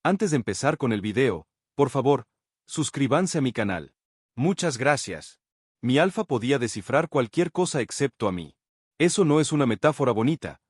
Antes de empezar con el video, por favor, suscríbanse a mi canal. Muchas gracias. Mi alfa podía descifrar cualquier cosa excepto a mí. Eso no es una metáfora bonita.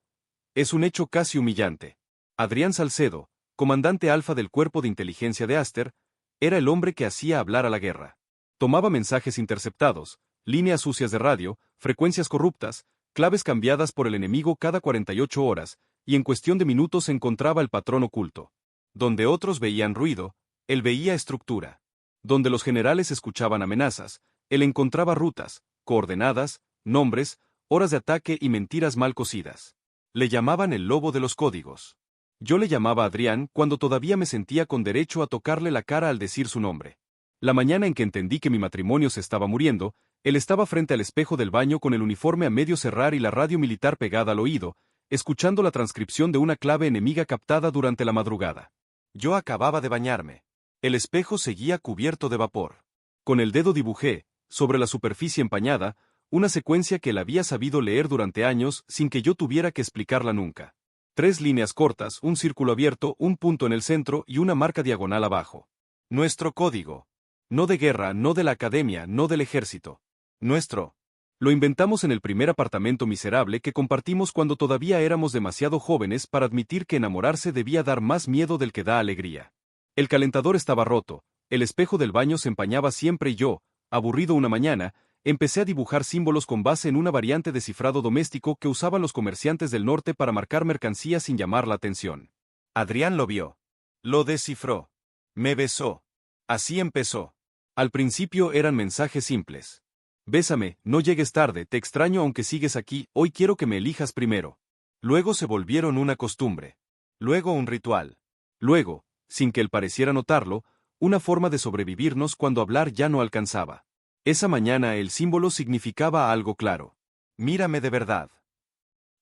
Es un hecho casi humillante. Adrián Salcedo, comandante alfa del cuerpo de inteligencia de Aster, era el hombre que hacía hablar a la guerra. Tomaba mensajes interceptados, líneas sucias de radio, frecuencias corruptas, claves cambiadas por el enemigo cada 48 horas, y en cuestión de minutos encontraba el patrón oculto. Donde otros veían ruido, él veía estructura. Donde los generales escuchaban amenazas, él encontraba rutas, coordenadas, nombres, horas de ataque y mentiras mal cosidas. Le llamaban el lobo de los códigos. Yo le llamaba Adrián cuando todavía me sentía con derecho a tocarle la cara al decir su nombre. La mañana en que entendí que mi matrimonio se estaba muriendo, él estaba frente al espejo del baño con el uniforme a medio cerrar y la radio militar pegada al oído, escuchando la transcripción de una clave enemiga captada durante la madrugada. Yo acababa de bañarme. El espejo seguía cubierto de vapor. Con el dedo dibujé, sobre la superficie empañada, una secuencia que él había sabido leer durante años sin que yo tuviera que explicarla nunca. 3 líneas cortas, un círculo abierto, un punto en el centro y una marca diagonal abajo. Nuestro código. No de guerra, no de la academia, no del ejército. Nuestro. Lo inventamos en el primer apartamento miserable que compartimos cuando todavía éramos demasiado jóvenes para admitir que enamorarse debía dar más miedo del que da alegría. El calentador estaba roto, el espejo del baño se empañaba siempre y yo, aburrido una mañana, empecé a dibujar símbolos con base en una variante de cifrado doméstico que usaban los comerciantes del norte para marcar mercancía sin llamar la atención. Adrián lo vio. Lo descifró. Me besó. Así empezó. Al principio eran mensajes simples. Bésame, no llegues tarde, te extraño aunque sigues aquí, hoy quiero que me elijas primero. Luego se volvieron una costumbre. Luego un ritual. Luego, sin que él pareciera notarlo, una forma de sobrevivirnos cuando hablar ya no alcanzaba. Esa mañana el símbolo significaba algo claro. Mírame de verdad.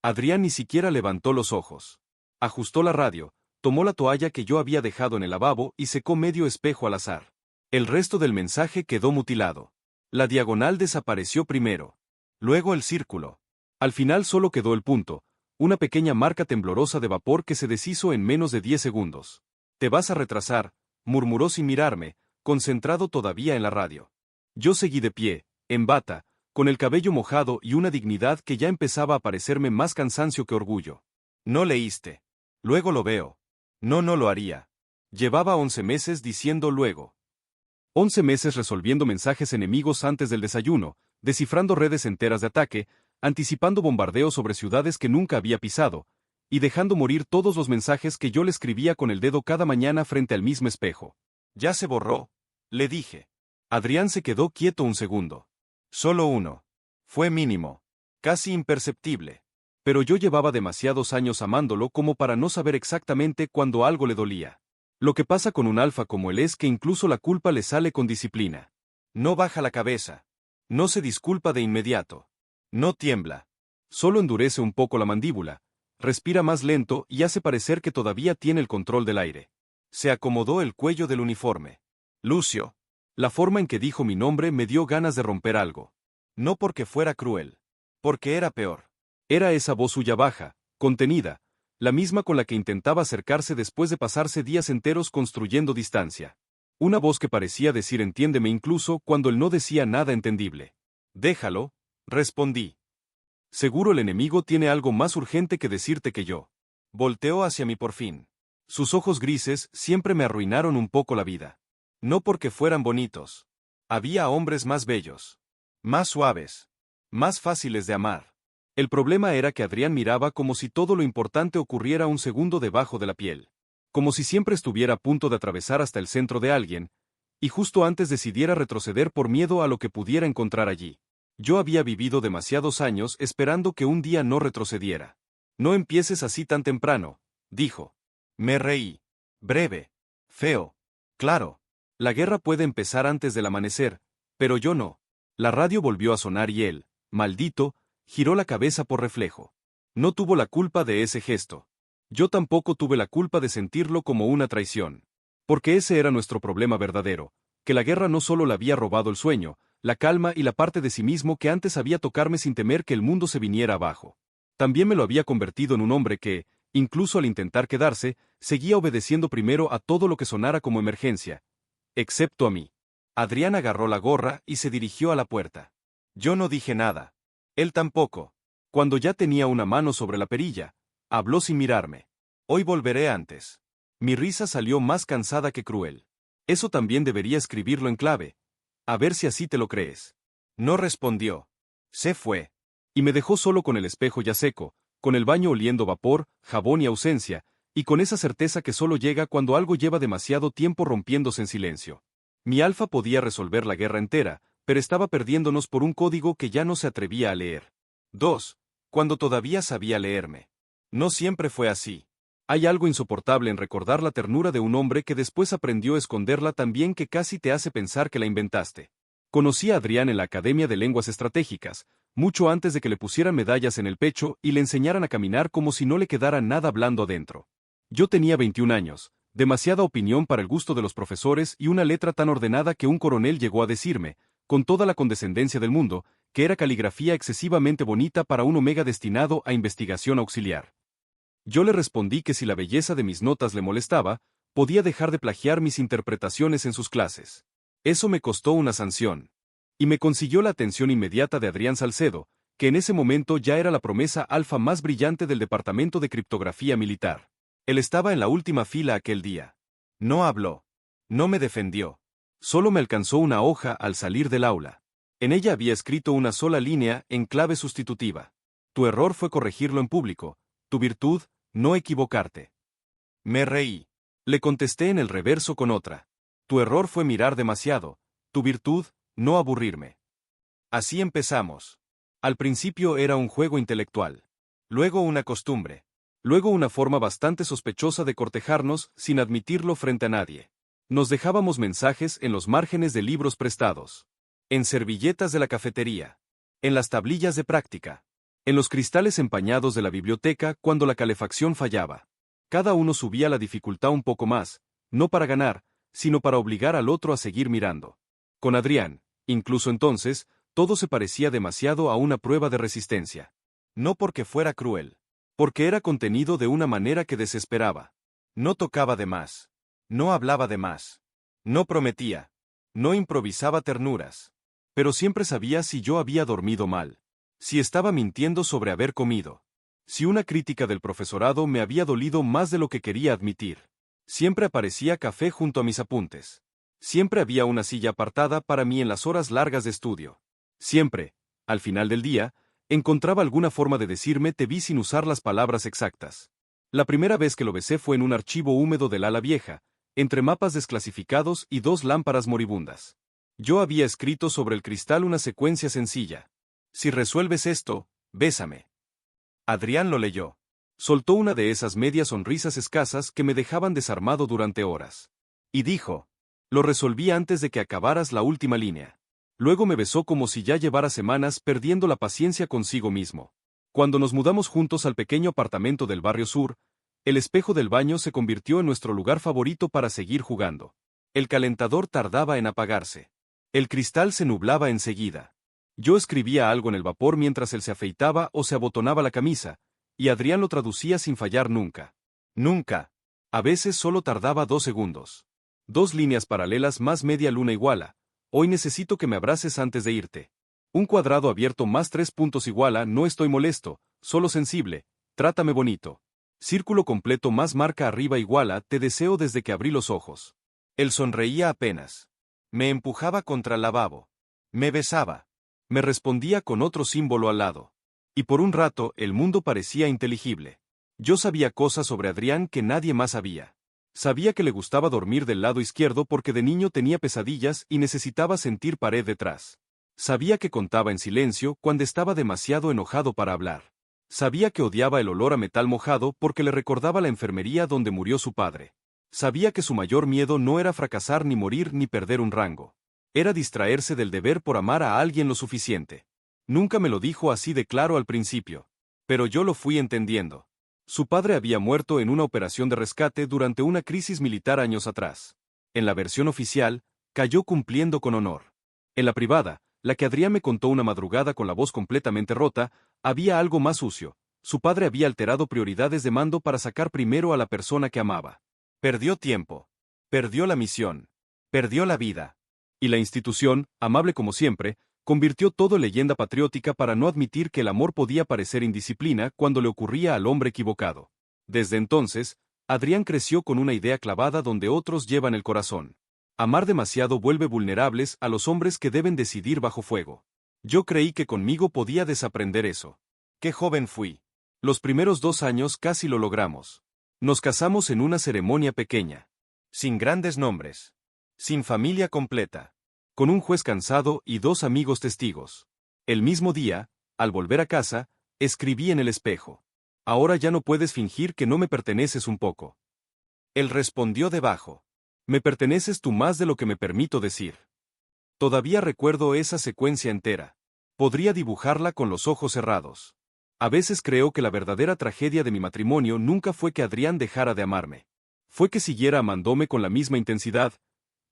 Adrián ni siquiera levantó los ojos. Ajustó la radio, tomó la toalla que yo había dejado en el lavabo y secó medio espejo al azar. El resto del mensaje quedó mutilado. La diagonal desapareció primero. Luego el círculo. Al final solo quedó el punto, una pequeña marca temblorosa de vapor que se deshizo en menos de 10 segundos. Te vas a retrasar, murmuró sin mirarme, concentrado todavía en la radio. Yo seguí de pie, en bata, con el cabello mojado y una dignidad que ya empezaba a parecerme más cansancio que orgullo. No leíste. Luego lo veo. No lo haría. Llevaba 11 meses diciendo luego. 11 meses resolviendo mensajes enemigos antes del desayuno, descifrando redes enteras de ataque, anticipando bombardeos sobre ciudades que nunca había pisado, y dejando morir todos los mensajes que yo le escribía con el dedo cada mañana frente al mismo espejo. Ya se borró, le dije. Adrián se quedó quieto un segundo. Solo uno. Fue mínimo. Casi imperceptible. Pero yo llevaba demasiados años amándolo como para no saber exactamente cuándo algo le dolía. Lo que pasa con un alfa como él es que incluso la culpa le sale con disciplina. No baja la cabeza. No se disculpa de inmediato. No tiembla. Solo endurece un poco la mandíbula, respira más lento y hace parecer que todavía tiene el control del aire. Se acomodó el cuello del uniforme. Lucio. La forma en que dijo mi nombre me dio ganas de romper algo. No porque fuera cruel. Porque era peor. Era esa voz suya baja, contenida, la misma con la que intentaba acercarse después de pasarse días enteros construyendo distancia. Una voz que parecía decir entiéndeme incluso cuando él no decía nada entendible. Déjalo, respondí. Seguro el enemigo tiene algo más urgente que decirte que yo. Volteó hacia mí por fin. Sus ojos grises siempre me arruinaron un poco la vida. No porque fueran bonitos. Había hombres más bellos. Más suaves. Más fáciles de amar. El problema era que Adrián miraba como si todo lo importante ocurriera un segundo debajo de la piel. Como si siempre estuviera a punto de atravesar hasta el centro de alguien, y justo antes decidiera retroceder por miedo a lo que pudiera encontrar allí. Yo había vivido demasiados años esperando que un día no retrocediera. No empieces así tan temprano, dijo. Me reí. Breve. Feo. Claro. La guerra puede empezar antes del amanecer, pero yo no. La radio volvió a sonar y él, maldito, giró la cabeza por reflejo. No tuvo la culpa de ese gesto. Yo tampoco tuve la culpa de sentirlo como una traición. Porque ese era nuestro problema verdadero, que la guerra no solo le había robado el sueño, la calma y la parte de sí mismo que antes sabía tocarme sin temer que el mundo se viniera abajo. También me lo había convertido en un hombre que, incluso al intentar quedarse, seguía obedeciendo primero a todo lo que sonara como emergencia, excepto a mí. Adrián agarró la gorra y se dirigió a la puerta. Yo no dije nada. Él tampoco. Cuando ya tenía una mano sobre la perilla, habló sin mirarme. Hoy volveré antes. Mi risa salió más cansada que cruel. Eso también debería escribirlo en clave. A ver si así te lo crees. No respondió. Se fue. Y me dejó solo con el espejo ya seco, con el baño oliendo vapor, jabón y ausencia, y con esa certeza que solo llega cuando algo lleva demasiado tiempo rompiéndose en silencio. Mi alfa podía resolver la guerra entera, pero estaba perdiéndonos por un código que ya no se atrevía a leer. 2. Cuando todavía sabía leerme. No siempre fue así. Hay algo insoportable en recordar la ternura de un hombre que después aprendió a esconderla tan bien que casi te hace pensar que la inventaste. Conocí a Adrián en la Academia de Lenguas Estratégicas, mucho antes de que le pusieran medallas en el pecho y le enseñaran a caminar como si no le quedara nada blando adentro. Yo tenía 21 años, demasiada opinión para el gusto de los profesores y una letra tan ordenada que un coronel llegó a decirme, con toda la condescendencia del mundo, que era caligrafía excesivamente bonita para un omega destinado a investigación auxiliar. Yo le respondí que si la belleza de mis notas le molestaba, podía dejar de plagiar mis interpretaciones en sus clases. Eso me costó una sanción. Y me consiguió la atención inmediata de Adrián Salcedo, que en ese momento ya era la promesa alfa más brillante del Departamento de Criptografía Militar. Él estaba en la última fila aquel día. No habló. No me defendió. Solo me alcanzó una hoja al salir del aula. En ella había escrito una sola línea en clave sustitutiva. Tu error fue corregirlo en público. Tu virtud, no equivocarte. Me reí. Le contesté en el reverso con otra. Tu error fue mirar demasiado. Tu virtud, no aburrirme. Así empezamos. Al principio era un juego intelectual. Luego una costumbre. Luego una forma bastante sospechosa de cortejarnos sin admitirlo frente a nadie. Nos dejábamos mensajes en los márgenes de libros prestados. En servilletas de la cafetería. En las tablillas de práctica. En los cristales empañados de la biblioteca cuando la calefacción fallaba. Cada uno subía la dificultad un poco más, no para ganar, sino para obligar al otro a seguir mirando. Con Adrián, incluso entonces, todo se parecía demasiado a una prueba de resistencia. No porque fuera cruel. Porque era contenido de una manera que desesperaba. No tocaba de más. No hablaba de más. No prometía. No improvisaba ternuras. Pero siempre sabía si yo había dormido mal. Si estaba mintiendo sobre haber comido. Si una crítica del profesorado me había dolido más de lo que quería admitir. Siempre aparecía café junto a mis apuntes. Siempre había una silla apartada para mí en las horas largas de estudio. Siempre, al final del día, encontraba alguna forma de decirme te vi sin usar las palabras exactas. La primera vez que lo besé fue en un archivo húmedo del ala vieja, entre mapas desclasificados y 2 lámparas moribundas. Yo había escrito sobre el cristal una secuencia sencilla. Si resuelves esto, bésame. Adrián lo leyó. Soltó una de esas medias sonrisas escasas que me dejaban desarmado durante horas. Y dijo, lo resolví antes de que acabaras la última línea. Luego me besó como si ya llevara semanas perdiendo la paciencia consigo mismo. Cuando nos mudamos juntos al pequeño apartamento del barrio sur, el espejo del baño se convirtió en nuestro lugar favorito para seguir jugando. El calentador tardaba en apagarse. El cristal se nublaba enseguida. Yo escribía algo en el vapor mientras él se afeitaba o se abotonaba la camisa, y Adrián lo traducía sin fallar nunca. Nunca. A veces solo tardaba 2 segundos. 2 líneas paralelas más media luna iguala. Hoy necesito que me abraces antes de irte. Un cuadrado abierto más 3 puntos iguala no estoy molesto, solo sensible, trátame bonito. Círculo completo más marca arriba iguala te deseo desde que abrí los ojos. Él sonreía apenas. Me empujaba contra el lavabo. Me besaba. Me respondía con otro símbolo al lado. Y por un rato el mundo parecía inteligible. Yo sabía cosas sobre Adrián que nadie más sabía. Sabía que le gustaba dormir del lado izquierdo porque de niño tenía pesadillas y necesitaba sentir pared detrás. Sabía que contaba en silencio cuando estaba demasiado enojado para hablar. Sabía que odiaba el olor a metal mojado porque le recordaba la enfermería donde murió su padre. Sabía que su mayor miedo no era fracasar ni morir ni perder un rango. Era distraerse del deber por amar a alguien lo suficiente. Nunca me lo dijo así de claro al principio. Pero yo lo fui entendiendo. Su padre había muerto en una operación de rescate durante una crisis militar años atrás. En la versión oficial, cayó cumpliendo con honor. En la privada, la que Adrián me contó una madrugada con la voz completamente rota, había algo más sucio. Su padre había alterado prioridades de mando para sacar primero a la persona que amaba. Perdió tiempo. Perdió la misión. Perdió la vida. Y la institución, amable como siempre, convirtió todo en leyenda patriótica para no admitir que el amor podía parecer indisciplina cuando le ocurría al hombre equivocado. Desde entonces, Adrián creció con una idea clavada donde otros llevan el corazón. Amar demasiado vuelve vulnerables a los hombres que deben decidir bajo fuego. Yo creí que conmigo podía desaprender eso. Qué joven fui. Los primeros 2 años casi lo logramos. Nos casamos en una ceremonia pequeña. Sin grandes nombres. Sin familia completa. Con un juez cansado y 2 amigos testigos. El mismo día, al volver a casa, escribí en el espejo. Ahora ya no puedes fingir que no me perteneces un poco. Él respondió debajo. Me perteneces tú más de lo que me permito decir. Todavía recuerdo esa secuencia entera. Podría dibujarla con los ojos cerrados. A veces creo que la verdadera tragedia de mi matrimonio nunca fue que Adrián dejara de amarme. Fue que siguiera amándome con la misma intensidad,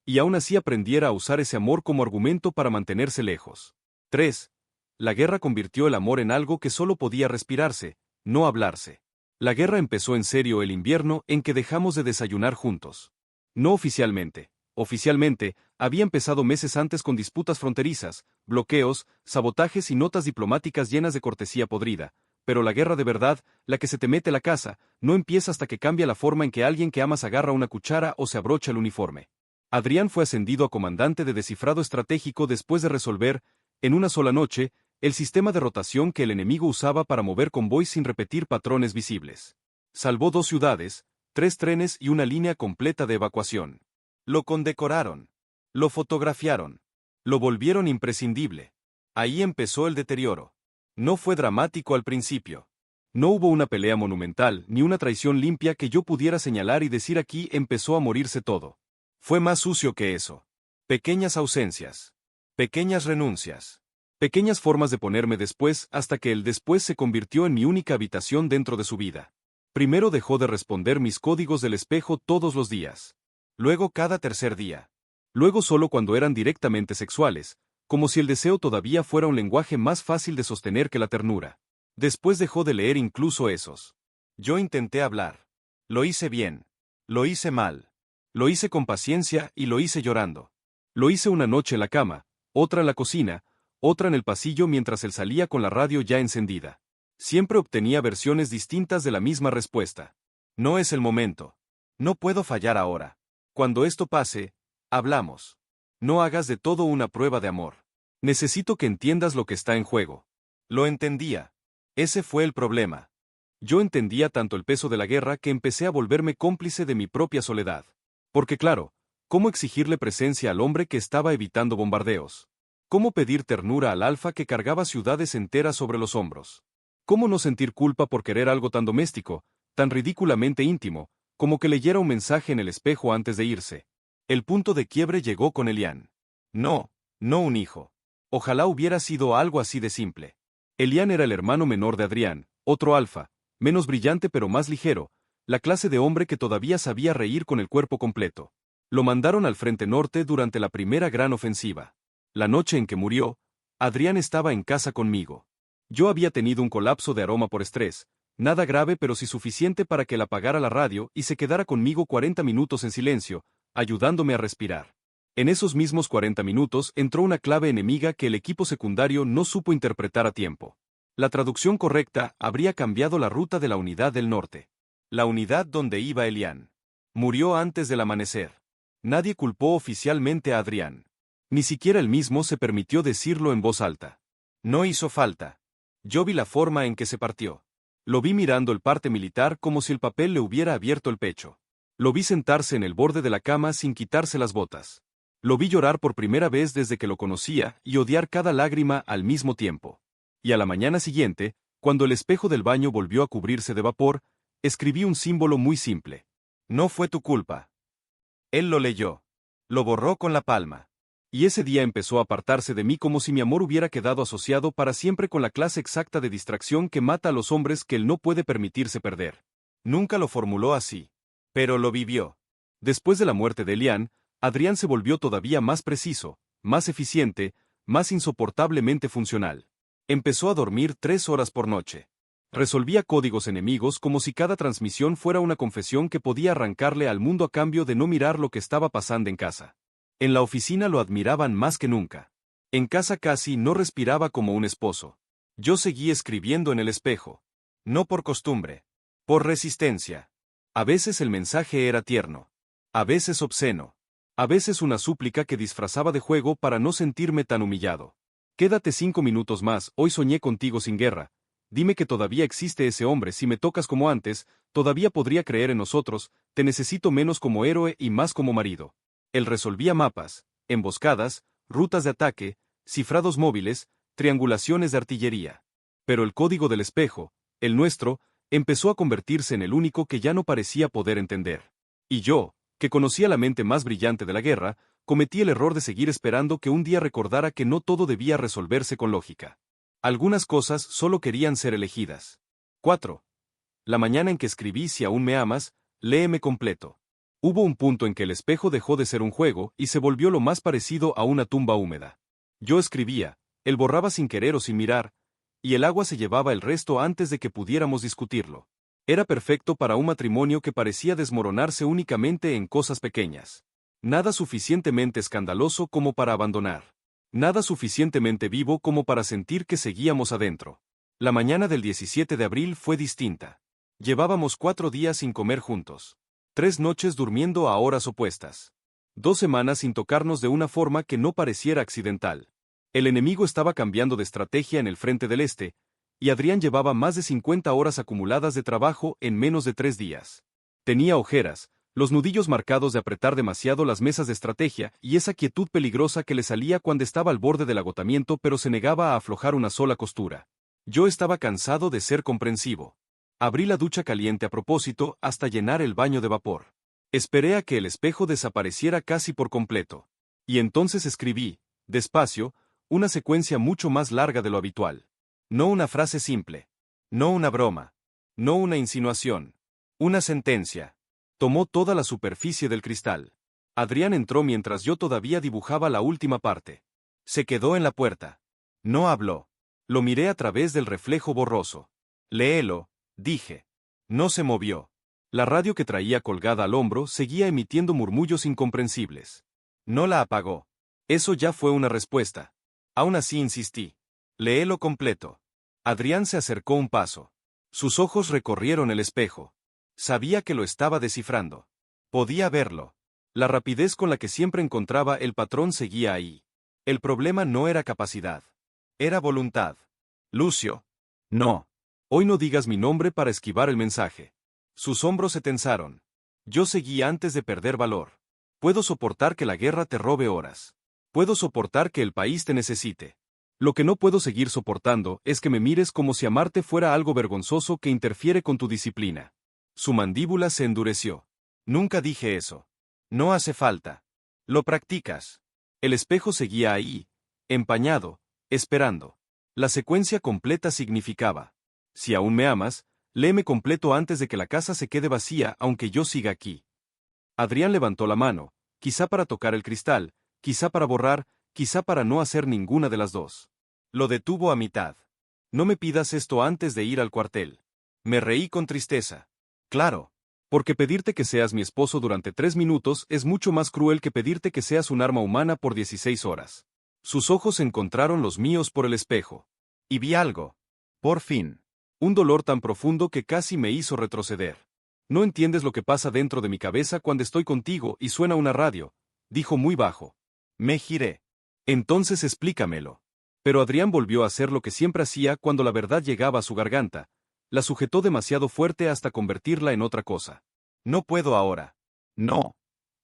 y aún así aprendiera a usar ese amor como argumento para mantenerse lejos. 3. La guerra convirtió el amor en algo que solo podía respirarse, no hablarse. La guerra empezó en serio el invierno en que dejamos de desayunar juntos. No oficialmente. Oficialmente, había empezado meses antes con disputas fronterizas, bloqueos, sabotajes y notas diplomáticas llenas de cortesía podrida, pero la guerra de verdad, la que se te mete la casa, no empieza hasta que cambia la forma en que alguien que amas agarra una cuchara o se abrocha el uniforme. Adrián fue ascendido a comandante de descifrado estratégico después de resolver, en una sola noche, el sistema de rotación que el enemigo usaba para mover convoys sin repetir patrones visibles. Salvó 2 ciudades, 3 trenes y una línea completa de evacuación. Lo condecoraron. Lo fotografiaron. Lo volvieron imprescindible. Ahí empezó el deterioro. No fue dramático al principio. No hubo una pelea monumental, ni una traición limpia que yo pudiera señalar y decir aquí empezó a morirse todo. Fue más sucio que eso. Pequeñas ausencias. Pequeñas renuncias. Pequeñas formas de ponerme después hasta que el después se convirtió en mi única habitación dentro de su vida. Primero dejó de responder mis códigos del espejo todos los días. Luego cada tercer día. Luego solo cuando eran directamente sexuales, como si el deseo todavía fuera un lenguaje más fácil de sostener que la ternura. Después dejó de leer incluso esos. Yo intenté hablar. Lo hice bien. Lo hice mal. Lo hice con paciencia y lo hice llorando. Lo hice una noche en la cama, otra en la cocina, otra en el pasillo mientras él salía con la radio ya encendida. Siempre obtenía versiones distintas de la misma respuesta. No es el momento. No puedo fallar ahora. Cuando esto pase, hablamos. No hagas de todo una prueba de amor. Necesito que entiendas lo que está en juego. Lo entendía. Ese fue el problema. Yo entendía tanto el peso de la guerra que empecé a volverme cómplice de mi propia soledad. Porque claro, ¿cómo exigirle presencia al hombre que estaba evitando bombardeos? ¿Cómo pedir ternura al alfa que cargaba ciudades enteras sobre los hombros? ¿Cómo no sentir culpa por querer algo tan doméstico, tan ridículamente íntimo, como que leyera un mensaje en el espejo antes de irse? El punto de quiebre llegó con Elian. No, no un hijo. Ojalá hubiera sido algo así de simple. Elian era el hermano menor de Adrián, otro alfa, menos brillante pero más ligero, la clase de hombre que todavía sabía reír con el cuerpo completo. Lo mandaron al frente norte durante la primera gran ofensiva. La noche en que murió, Adrián estaba en casa conmigo. Yo había tenido un colapso de aroma por estrés, nada grave pero sí suficiente para que él apagara la radio y se quedara conmigo 40 minutos en silencio, ayudándome a respirar. En esos mismos 40 minutos entró una clave enemiga que el equipo secundario no supo interpretar a tiempo. La traducción correcta habría cambiado la ruta de la unidad del norte. La unidad donde iba Elian. Murió antes del amanecer. Nadie culpó oficialmente a Adrián. Ni siquiera él mismo se permitió decirlo en voz alta. No hizo falta. Yo vi la forma en que se partió. Lo vi mirando el parte militar como si el papel le hubiera abierto el pecho. Lo vi sentarse en el borde de la cama sin quitarse las botas. Lo vi llorar por primera vez desde que lo conocía y odiar cada lágrima al mismo tiempo. Y a la mañana siguiente, cuando el espejo del baño volvió a cubrirse de vapor, escribí un símbolo muy simple. No fue tu culpa. Él lo leyó. Lo borró con la palma. Y ese día empezó a apartarse de mí como si mi amor hubiera quedado asociado para siempre con la clase exacta de distracción que mata a los hombres que él no puede permitirse perder. Nunca lo formuló así. Pero lo vivió. Después de la muerte de Elian, Adrián se volvió todavía más preciso, más eficiente, más insoportablemente funcional. Empezó a dormir 3 horas por noche. Resolvía códigos enemigos como si cada transmisión fuera una confesión que podía arrancarle al mundo a cambio de no mirar lo que estaba pasando en casa. En la oficina lo admiraban más que nunca. En casa casi no respiraba como un esposo. Yo seguí escribiendo en el espejo. No por costumbre. Por resistencia. A veces el mensaje era tierno. A veces obsceno. A veces una súplica que disfrazaba de juego para no sentirme tan humillado. Quédate 5 minutos más, hoy soñé contigo sin guerra. Dime que todavía existe ese hombre, si me tocas como antes, todavía podría creer en nosotros, te necesito menos como héroe y más como marido. Él resolvía mapas, emboscadas, rutas de ataque, cifrados móviles, triangulaciones de artillería. Pero el código del espejo, el nuestro, empezó a convertirse en el único que ya no parecía poder entender. Y yo, que conocía la mente más brillante de la guerra, cometí el error de seguir esperando que un día recordara que no todo debía resolverse con lógica. Algunas cosas solo querían ser elegidas. 4. La mañana en que escribí Si aún me amas, léeme completo. Hubo un punto en que el espejo dejó de ser un juego y se volvió lo más parecido a una tumba húmeda. Yo escribía, él borraba sin querer o sin mirar, y el agua se llevaba el resto antes de que pudiéramos discutirlo. Era perfecto para un matrimonio que parecía desmoronarse únicamente en cosas pequeñas. Nada suficientemente escandaloso como para abandonar. Nada suficientemente vivo como para sentir que seguíamos adentro. La mañana del 17 de abril fue distinta. Llevábamos 4 días sin comer juntos. 3 noches durmiendo a horas opuestas. 2 semanas sin tocarnos de una forma que no pareciera accidental. El enemigo estaba cambiando de estrategia en el frente del este, y Adrián llevaba más de 50 horas acumuladas de trabajo en menos de 3 días. Tenía ojeras, los nudillos marcados de apretar demasiado las mesas de estrategia y esa quietud peligrosa que le salía cuando estaba al borde del agotamiento pero se negaba a aflojar una sola costura. Yo estaba cansado de ser comprensivo. Abrí la ducha caliente a propósito hasta llenar el baño de vapor. Esperé a que el espejo desapareciera casi por completo. Y entonces escribí, despacio, una secuencia mucho más larga de lo habitual. No una frase simple. No una broma. No una insinuación. Una sentencia. Tomó toda la superficie del cristal. Adrián entró mientras yo todavía dibujaba la última parte. Se quedó en la puerta. No habló. Lo miré a través del reflejo borroso. Léelo, dije. No se movió. La radio que traía colgada al hombro seguía emitiendo murmullos incomprensibles. No la apagó. Eso ya fue una respuesta. Aún así insistí. Léelo completo. Adrián se acercó un paso. Sus ojos recorrieron el espejo. Sabía que lo estaba descifrando. Podía verlo. La rapidez con la que siempre encontraba el patrón seguía ahí. El problema no era capacidad. Era voluntad. Lucio. No. Hoy no digas mi nombre para esquivar el mensaje. Sus hombros se tensaron. Yo seguí antes de perder valor. Puedo soportar que la guerra te robe horas. Puedo soportar que el país te necesite. Lo que no puedo seguir soportando es que me mires como si amarte fuera algo vergonzoso que interfiere con tu disciplina. Su mandíbula se endureció. Nunca dije eso. No hace falta. Lo practicas. El espejo seguía ahí, empañado, esperando. La secuencia completa significaba: si aún me amas, léeme completo antes de que la casa se quede vacía aunque yo siga aquí. Adrián levantó la mano, quizá para tocar el cristal, quizá para borrar, quizá para no hacer ninguna de las dos. Lo detuvo a mitad. No me pidas esto antes de ir al cuartel. Me reí con tristeza. Claro. Porque pedirte que seas mi esposo durante 3 minutos es mucho más cruel que pedirte que seas un arma humana por 16 horas. Sus ojos encontraron los míos por el espejo. Y vi algo. Por fin. Un dolor tan profundo que casi me hizo retroceder. No entiendes lo que pasa dentro de mi cabeza cuando estoy contigo y suena una radio, dijo muy bajo. Me giré. Entonces explícamelo. Pero Adrián volvió a hacer lo que siempre hacía cuando la verdad llegaba a su garganta. La sujetó demasiado fuerte hasta convertirla en otra cosa. No puedo ahora. No.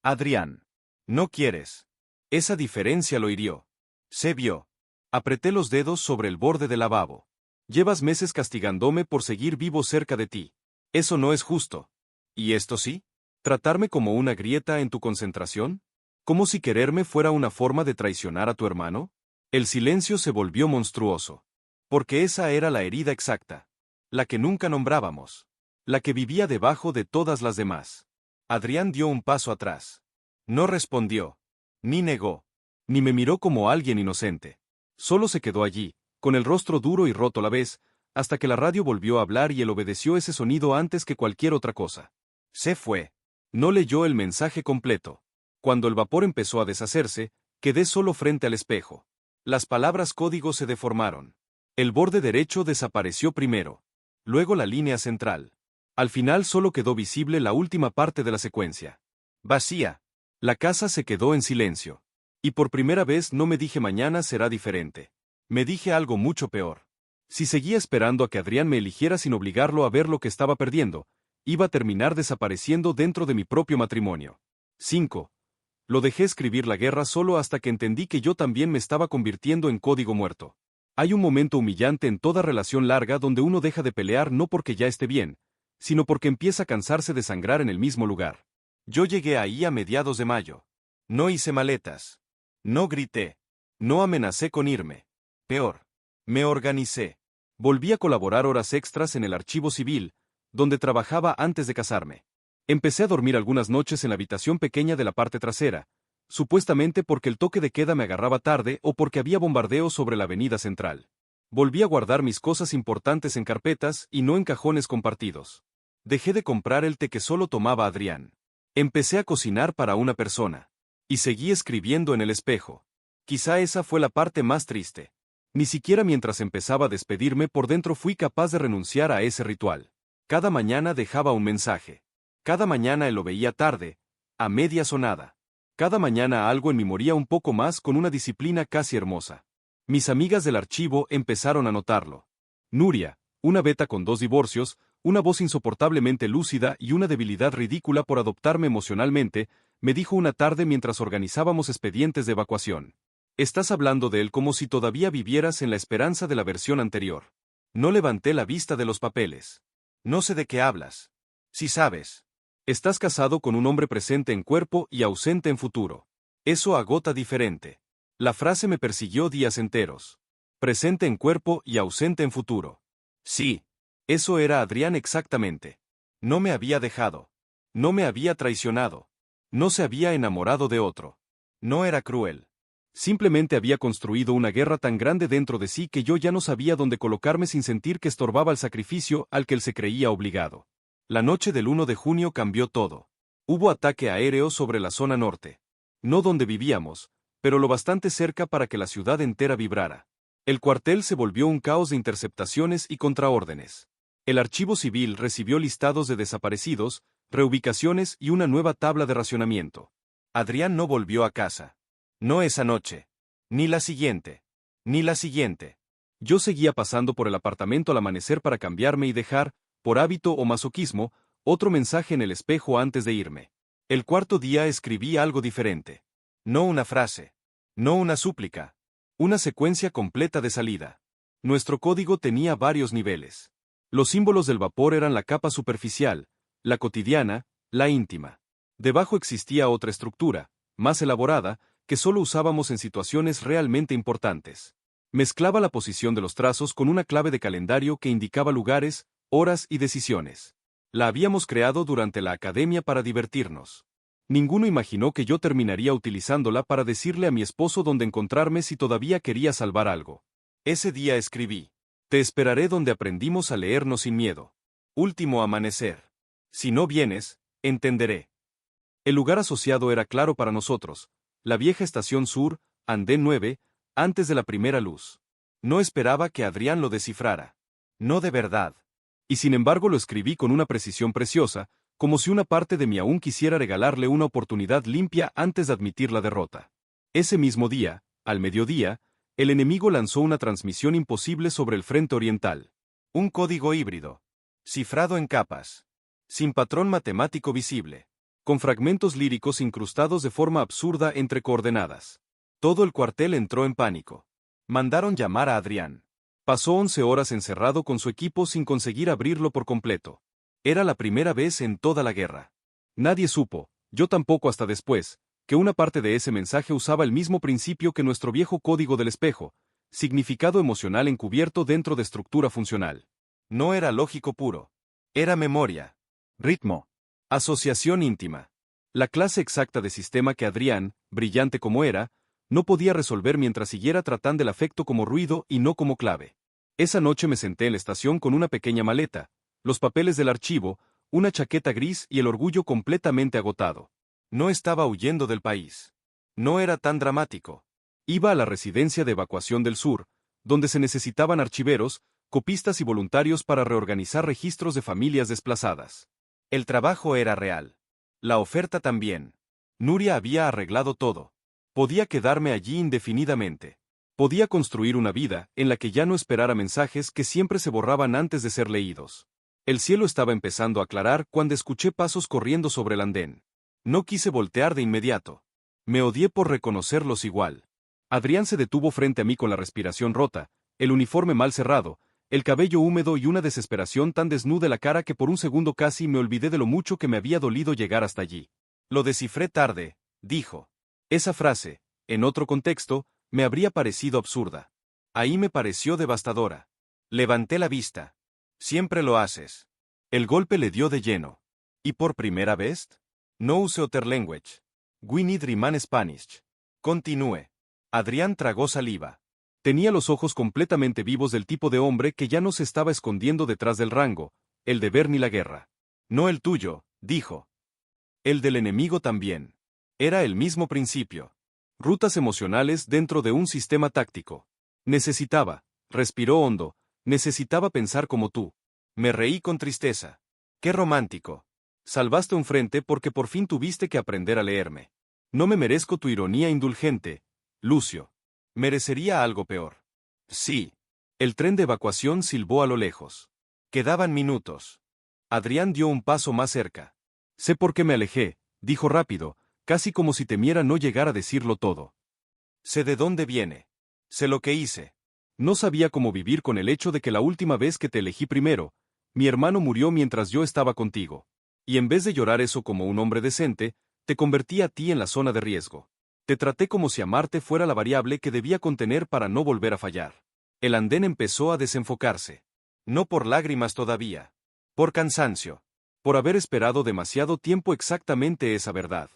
Adrián. No quieres. Esa diferencia lo hirió. Se vio. Apreté los dedos sobre el borde del lavabo. Llevas meses castigándome por seguir vivo cerca de ti. Eso no es justo. ¿Y esto sí? ¿Tratarme como una grieta en tu concentración? ¿Como si quererme fuera una forma de traicionar a tu hermano? El silencio se volvió monstruoso. Porque esa era la herida exacta. La que nunca nombrábamos. La que vivía debajo de todas las demás. Adrián dio un paso atrás. No respondió. Ni negó. Ni me miró como alguien inocente. Solo se quedó allí, con el rostro duro y roto a la vez, hasta que la radio volvió a hablar y él obedeció ese sonido antes que cualquier otra cosa. Se fue. No leyó el mensaje completo. Cuando el vapor empezó a deshacerse, quedé solo frente al espejo. Las palabras código se deformaron. El borde derecho desapareció primero. Luego la línea central. Al final solo quedó visible la última parte de la secuencia. Vacía. La casa se quedó en silencio. Y por primera vez no me dije mañana será diferente. Me dije algo mucho peor. Si seguía esperando a que Adrián me eligiera sin obligarlo a ver lo que estaba perdiendo, iba a terminar desapareciendo dentro de mi propio matrimonio. 5. Lo dejé escribir la guerra solo hasta que entendí que yo también me estaba convirtiendo en código muerto. Hay un momento humillante en toda relación larga donde uno deja de pelear no porque ya esté bien, sino porque empieza a cansarse de sangrar en el mismo lugar. Yo llegué ahí a mediados de mayo. No hice maletas. No grité. No amenacé con irme. Peor. Me organicé. Volví a colaborar horas extras en el archivo civil, donde trabajaba antes de casarme. Empecé a dormir algunas noches en la habitación pequeña de la parte trasera, supuestamente porque el toque de queda me agarraba tarde o porque había bombardeos sobre la avenida central. Volví a guardar mis cosas importantes en carpetas y no en cajones compartidos. Dejé de comprar el té que solo tomaba Adrián. Empecé a cocinar para una persona. Y seguí escribiendo en el espejo. Quizá esa fue la parte más triste. Ni siquiera mientras empezaba a despedirme por dentro fui capaz de renunciar a ese ritual. Cada mañana dejaba un mensaje. Cada mañana él lo veía tarde, a medias o nada. Cada mañana algo en mí moría un poco más con una disciplina casi hermosa. Mis amigas del archivo empezaron a notarlo. Nuria, una beta con 2 divorcios, una voz insoportablemente lúcida y una debilidad ridícula por adoptarme emocionalmente, me dijo una tarde mientras organizábamos expedientes de evacuación. Estás hablando de él como si todavía vivieras en la esperanza de la versión anterior. No levanté la vista de los papeles. No sé de qué hablas. Si sabes. Estás casado con un hombre presente en cuerpo y ausente en futuro. Eso agota diferente. La frase me persiguió días enteros. Presente en cuerpo y ausente en futuro. Sí. Eso era Adrián exactamente. No me había dejado. No me había traicionado. No se había enamorado de otro. No era cruel. Simplemente había construido una guerra tan grande dentro de sí que yo ya no sabía dónde colocarme sin sentir que estorbaba el sacrificio al que él se creía obligado. La noche del 1 de junio cambió todo. Hubo ataque aéreo sobre la zona norte. No donde vivíamos, pero lo bastante cerca para que la ciudad entera vibrara. El cuartel se volvió un caos de interceptaciones y contraórdenes. El archivo civil recibió listados de desaparecidos, reubicaciones y una nueva tabla de racionamiento. Adrián no volvió a casa. No esa noche. Ni la siguiente. Ni la siguiente. Yo seguía pasando por el apartamento al amanecer para cambiarme y dejar, por hábito o masoquismo, otro mensaje en el espejo antes de irme. El cuarto día escribí algo diferente. No una frase. No una súplica. Una secuencia completa de salida. Nuestro código tenía varios niveles. Los símbolos del vapor eran la capa superficial, la cotidiana, la íntima. Debajo existía otra estructura, más elaborada, que solo usábamos en situaciones realmente importantes. Mezclaba la posición de los trazos con una clave de calendario que indicaba lugares, horas y decisiones. La habíamos creado durante la academia para divertirnos. Ninguno imaginó que yo terminaría utilizándola para decirle a mi esposo dónde encontrarme si todavía quería salvar algo. Ese día escribí: te esperaré donde aprendimos a leernos sin miedo. Último amanecer. Si no vienes, entenderé. El lugar asociado era claro para nosotros, la vieja estación sur, andén 9, antes de la primera luz. No esperaba que Adrián lo descifrara. No de verdad. Y sin embargo lo escribí con una precisión preciosa, como si una parte de mí aún quisiera regalarle una oportunidad limpia antes de admitir la derrota. Ese mismo día, al mediodía, el enemigo lanzó una transmisión imposible sobre el frente oriental. Un código híbrido. Cifrado en capas. Sin patrón matemático visible. Con fragmentos líricos incrustados de forma absurda entre coordenadas. Todo el cuartel entró en pánico. Mandaron llamar a Adrián. Pasó 11 horas encerrado con su equipo sin conseguir abrirlo por completo. Era la primera vez en toda la guerra. Nadie supo, yo tampoco hasta después, que una parte de ese mensaje usaba el mismo principio que nuestro viejo código del espejo, significado emocional encubierto dentro de estructura funcional. No era lógico puro. Era memoria. Ritmo. Asociación íntima. La clase exacta de sistema que Adrián, brillante como era, no podía resolver mientras siguiera tratando el afecto como ruido y no como clave. Esa noche me senté en la estación con una pequeña maleta, los papeles del archivo, una chaqueta gris y el orgullo completamente agotado. No estaba huyendo del país. No era tan dramático. Iba a la residencia de evacuación del sur, donde se necesitaban archiveros, copistas y voluntarios para reorganizar registros de familias desplazadas. El trabajo era real. La oferta también. Nuria había arreglado todo. Podía quedarme allí indefinidamente. Podía construir una vida en la que ya no esperara mensajes que siempre se borraban antes de ser leídos. El cielo estaba empezando a aclarar cuando escuché pasos corriendo sobre el andén. No quise voltear de inmediato. Me odié por reconocerlos igual. Adrián se detuvo frente a mí con la respiración rota, el uniforme mal cerrado, el cabello húmedo y una desesperación tan desnuda la cara que por un segundo casi me olvidé de lo mucho que me había dolido llegar hasta allí. Lo descifré tarde, dijo. Esa frase, en otro contexto, me habría parecido absurda. Ahí me pareció devastadora. Levanté la vista. Siempre lo haces. El golpe le dio de lleno. ¿Y por primera vez? No use other language. We need remain Spanish. Continúe. Adrián tragó saliva. Tenía los ojos completamente vivos del tipo de hombre que ya no se estaba escondiendo detrás del rango, el de ver ni la guerra. No el tuyo, dijo. El del enemigo también. Era el mismo principio. Rutas emocionales dentro de un sistema táctico. Respiró hondo, necesitaba pensar como tú. Me reí con tristeza. Qué romántico. Salvaste un frente porque por fin tuviste que aprender a leerme. No me merezco tu ironía indulgente, Lucio. Merecería algo peor. Sí. El tren de evacuación silbó a lo lejos. Quedaban minutos. Adrián dio un paso más cerca. Sé por qué me alejé, dijo rápido, casi como si temiera no llegar a decirlo todo. Sé de dónde viene. Sé lo que hice. No sabía cómo vivir con el hecho de que la última vez que te elegí primero, mi hermano murió mientras yo estaba contigo. Y en vez de llorar eso como un hombre decente, te convertí a ti en la zona de riesgo. Te traté como si amarte fuera la variable que debía contener para no volver a fallar. El andén empezó a desenfocarse. No por lágrimas todavía. Por cansancio. Por haber esperado demasiado tiempo exactamente esa verdad.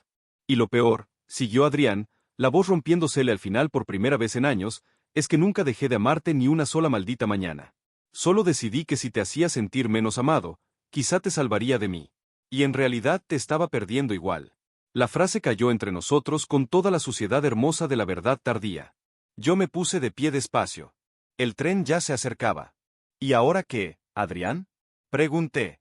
Y lo peor, siguió Adrián, la voz rompiéndosele al final por primera vez en años, es que nunca dejé de amarte ni una sola maldita mañana. Solo decidí que si te hacía sentir menos amado, quizá te salvaría de mí. Y en realidad te estaba perdiendo igual. La frase cayó entre nosotros con toda la suciedad hermosa de la verdad tardía. Yo me puse de pie despacio. El tren ya se acercaba. ¿Y ahora qué, Adrián? Pregunté.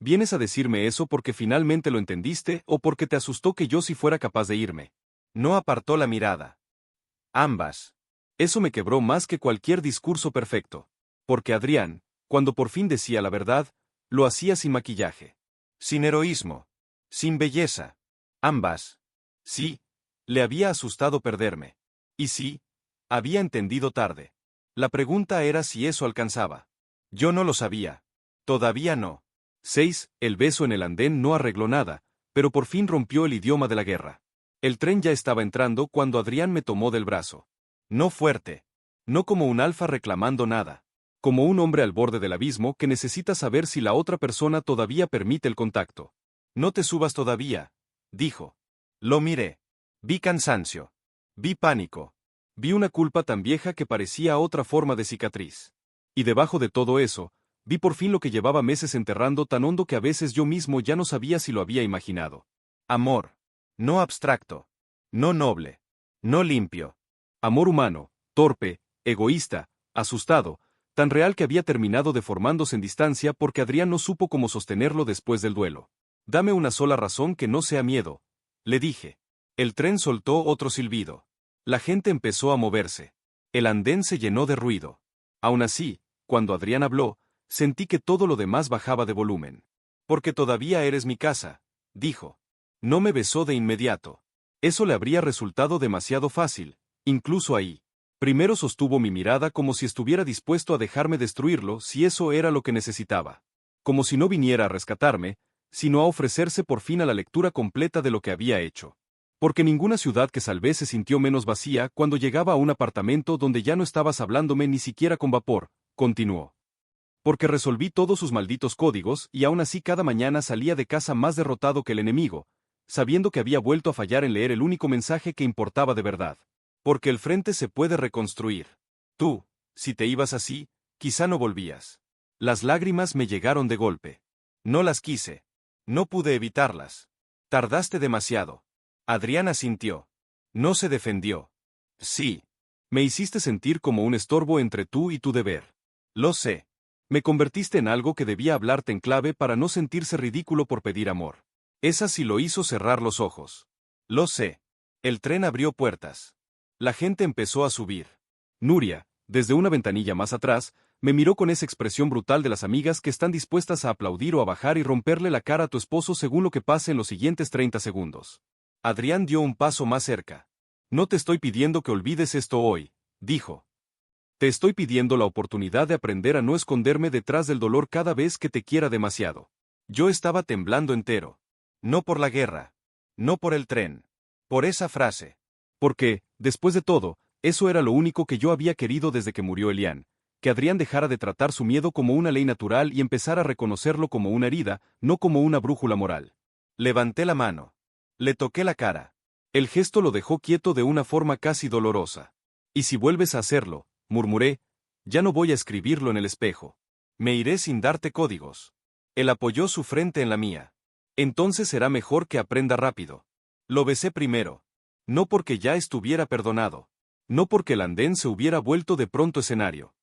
¿Vienes a decirme eso porque finalmente lo entendiste o porque te asustó que yo sí fuera capaz de irme? No apartó la mirada. Ambas. Eso me quebró más que cualquier discurso perfecto. Porque Adrián, cuando por fin decía la verdad, lo hacía sin maquillaje. Sin heroísmo. Sin belleza. Ambas. Sí, le había asustado perderme. Y sí, había entendido tarde. La pregunta era si eso alcanzaba. Yo no lo sabía. Todavía no. 6. El beso en el andén no arregló nada, pero por fin rompió el idioma de la guerra. El tren ya estaba entrando cuando Adrián me tomó del brazo. No fuerte. No como un alfa reclamando nada. Como un hombre al borde del abismo que necesita saber si la otra persona todavía permite el contacto. No te subas todavía, dijo. Lo miré. Vi cansancio. Vi pánico. Vi una culpa tan vieja que parecía otra forma de cicatriz. Y debajo de todo eso, vi por fin lo que llevaba meses enterrando tan hondo que a veces yo mismo ya no sabía si lo había imaginado. Amor. No abstracto. No noble. No limpio. Amor humano, torpe, egoísta, asustado, tan real que había terminado deformándose en distancia porque Adrián no supo cómo sostenerlo después del duelo. Dame una sola razón que no sea miedo, le dije. El tren soltó otro silbido. La gente empezó a moverse. El andén se llenó de ruido. Aún así, cuando Adrián habló, sentí que todo lo demás bajaba de volumen. Porque todavía eres mi casa, dijo. No me besó de inmediato. Eso le habría resultado demasiado fácil, incluso ahí. Primero sostuvo mi mirada como si estuviera dispuesto a dejarme destruirlo si eso era lo que necesitaba. Como si no viniera a rescatarme, sino a ofrecerse por fin a la lectura completa de lo que había hecho. Porque ninguna ciudad que salvé se sintió menos vacía cuando llegaba a un apartamento donde ya no estabas hablándome ni siquiera con vapor, continuó. Porque resolví todos sus malditos códigos y aún así cada mañana salía de casa más derrotado que el enemigo, sabiendo que había vuelto a fallar en leer el único mensaje que importaba de verdad. Porque el frente se puede reconstruir. Tú, si te ibas así, Quizá no volvías. Las lágrimas me llegaron de golpe. No las quise. No pude evitarlas. Tardaste demasiado. Adrián asintió. No se defendió. Sí. Me hiciste sentir como un estorbo entre tú y tu deber. Lo sé. Me convertiste en algo que debía hablarte en clave para no sentirse ridículo por pedir amor. Esa sí lo hizo cerrar los ojos. Lo sé. El tren abrió puertas. La gente empezó a subir. Nuria, desde una ventanilla más atrás, me miró con esa expresión brutal de las amigas que están dispuestas a aplaudir o a bajar y romperle la cara a tu esposo según lo que pase en los siguientes 30 segundos. Adrián dio un paso más cerca. No te estoy pidiendo que olvides esto hoy, dijo. Te estoy pidiendo la oportunidad de aprender a no esconderme detrás del dolor cada vez que te quiera demasiado. Yo estaba temblando entero. No por la guerra. No por el tren. Por esa frase. Porque, después de todo, eso era lo único que yo había querido desde que murió Elian, que Adrián dejara de tratar su miedo como una ley natural y empezara a reconocerlo como una herida, no como una brújula moral. Levanté la mano. Le toqué la cara. El gesto lo dejó quieto de una forma casi dolorosa. Y si vuelves a hacerlo, murmuré, ya no voy a escribirlo en el espejo. Me iré sin darte códigos. Él apoyó su frente en la mía. Entonces será mejor que aprenda rápido. Lo besé primero. No porque ya estuviera perdonado. No porque el andén se hubiera vuelto de pronto escenario.